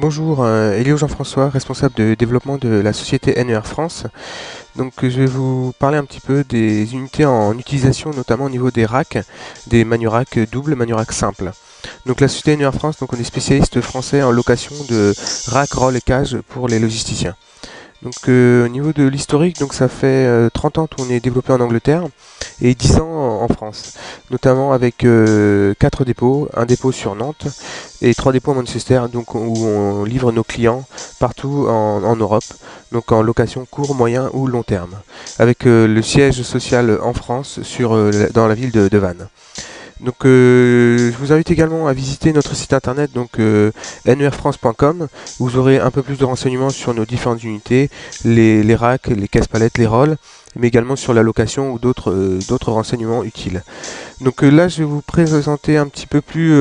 Bonjour, Elio Jean-François, responsable de développement de la société NER France. Donc je vais vous parler un petit peu des unités en utilisation, notamment au niveau des racks, des manuracks doubles, manuracks simples. Donc la société NER France, donc on est spécialiste français en location de racks, roll et cage pour les logisticiens. Donc au niveau de l'historique, donc ça fait 30 ans qu'on est développé en Angleterre et 10 ans en France, notamment avec 4 dépôts, un dépôt sur Nantes et 3 dépôts à Manchester, donc où on livre nos clients partout en Europe, donc en location court, moyen ou long terme, avec le siège social en France dans la ville de Vannes. Donc je vous invite également à visiter notre site internet donc nerfrance.com où vous aurez un peu plus de renseignements sur nos différentes unités, les racks, les casse-palettes, les rolls, mais également sur la location ou d'autres renseignements utiles. Donc là je vais vous présenter un petit peu plus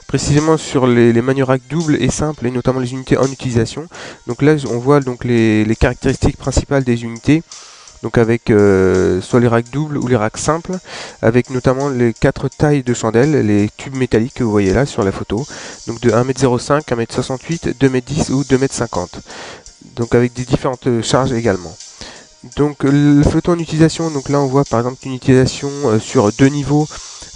précisément sur les manuracks doubles et simples et notamment les unités en utilisation. Donc là on voit donc les caractéristiques principales des unités. Donc avec soit les racks doubles ou les racks simples, avec notamment les 4 tailles de chandelles, les tubes métalliques que vous voyez là sur la photo, donc de 1,05 m, 1,68 m, 2,10 m ou 2,50 m, donc avec des différentes charges également. Donc le flottant en utilisation, donc là on voit par exemple une utilisation sur 2 niveaux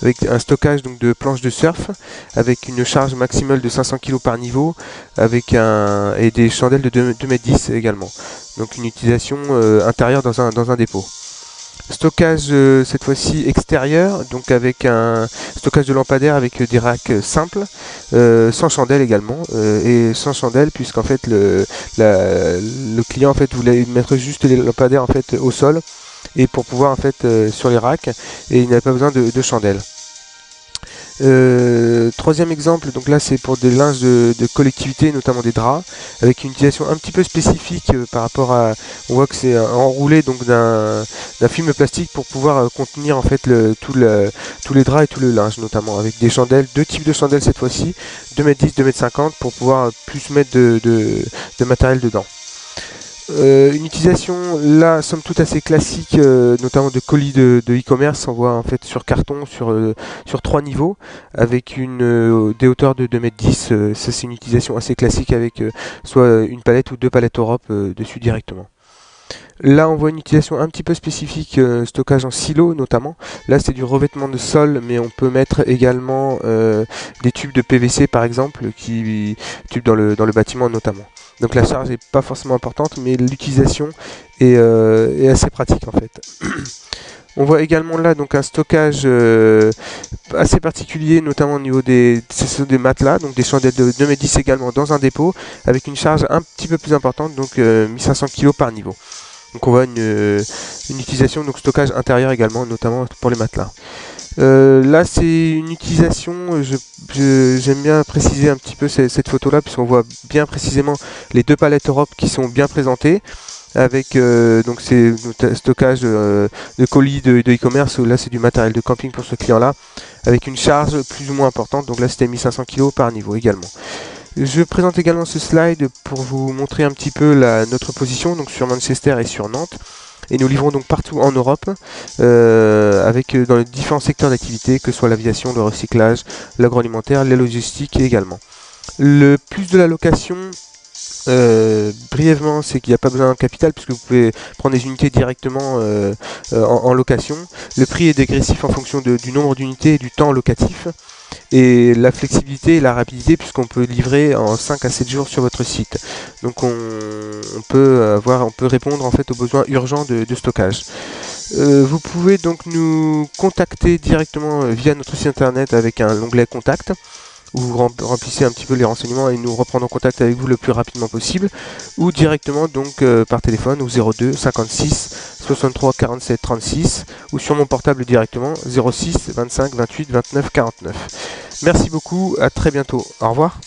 avec un stockage donc de planches de surf avec une charge maximale de 500 kg par niveau et des chandelles de 2,10 m également. Donc une utilisation intérieure dans un dépôt. Stockage cette fois-ci extérieur, donc avec un stockage de lampadaires avec des racks simples, sans chandelle également, et sans chandelle puisqu'en fait le client en fait voulait mettre juste les lampadaires en fait au sol et pour pouvoir en fait sur les racks et il n'avait pas besoin de chandelle. Troisième exemple, donc là c'est pour des linges de collectivité, notamment des draps, avec une utilisation un petit peu spécifique par rapport à, on voit que c'est enroulé donc d'un film plastique pour pouvoir contenir en fait tous les draps et tout le linge, notamment avec des chandelles, deux types de chandelles cette fois-ci, 2,10 m, 2,50 m pour pouvoir plus mettre de matériel dedans. Une utilisation là somme toute assez classique, notamment de colis de e-commerce, on voit en fait sur carton sur 3 niveaux avec des hauteurs de 2,10 m. Ça c'est une utilisation assez classique avec soit une palette ou deux palettes Europe dessus directement. Là, on voit une utilisation un petit peu spécifique, stockage en silo notamment. Là, c'est du revêtement de sol, mais on peut mettre également des tubes de PVC par exemple, tubes dans le bâtiment notamment. Donc la charge n'est pas forcément importante, mais l'utilisation est assez pratique en fait. On voit également là donc un stockage assez particulier, notamment au niveau des matelas, donc des chandelles de 2,10 m également dans un dépôt, avec une charge un petit peu plus importante, donc 1500 kg par niveau. Donc on voit une utilisation, donc stockage intérieur également, notamment pour les matelas. Là c'est une utilisation, j'aime bien préciser un petit peu cette photo là, puisqu'on voit bien précisément les deux palettes Europe qui sont bien présentées, avec donc ces stockages de colis de e-commerce, là c'est du matériel de camping pour ce client là, avec une charge plus ou moins importante, donc là c'était 1500 kg par niveau également. Je présente également ce slide pour vous montrer un petit peu notre position donc sur Manchester et sur Nantes. Et nous livrons donc partout en Europe, dans les différents secteurs d'activité, que ce soit l'aviation, le recyclage, l'agroalimentaire, la logistique également. Le plus de la location, brièvement, c'est qu'il n'y a pas besoin d'un capital puisque vous pouvez prendre des unités directement en location. Le prix est dégressif en fonction du nombre d'unités et du temps locatif. Et la flexibilité et la rapidité puisqu'on peut livrer en 5 à 7 jours sur votre site. Donc on peut répondre en fait aux besoins urgents de stockage. Vous pouvez donc nous contacter directement via notre site internet avec l'onglet contact où vous remplissez un petit peu les renseignements et nous reprendrons contact avec vous le plus rapidement possible, ou directement donc par téléphone au 02 56 63 47 36 ou sur mon portable directement 06 25 28 29 49. Merci beaucoup, à très bientôt, au revoir.